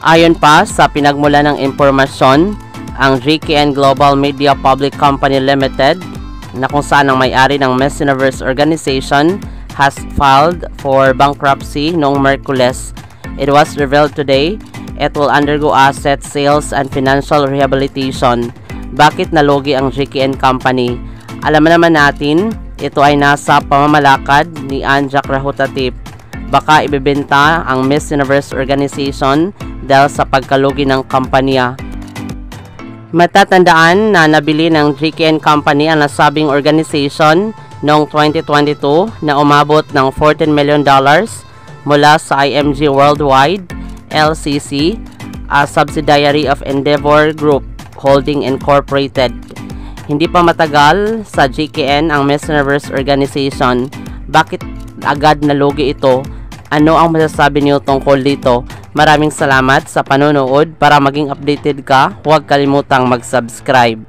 Ayon pa sa pinagmula ng impormasyon, ang GKN Global Media Public Company Limited, na kung saan ang may-ari ng Miss Universe organization, has filed for bankruptcy noong Miyerkules. It was revealed today it will undergo asset sales and financial rehabilitation. Bakit nalugi ang GKN Company? Alam naman natin, ito ay nasa pamamalakad ni Anjak Rahutotip. Baka ibebenta ang Miss Universe organization dahil sa pagkalugi ng kampanya. Matatandaan na nabili ng GKN Company ang nasabing organization noong 2022 na umabot ng $14 million mula sa IMG Worldwide LCC, a subsidiary of Endeavor Group Holding Incorporated. Hindi pa matagal sa GKN ang Miss Universe organization. Bakit agad nalugi ito? Ano ang masasabi niyo tungkol dito? Maraming salamat sa panonood. Para maging updated ka, huwag kalimutang mag-subscribe.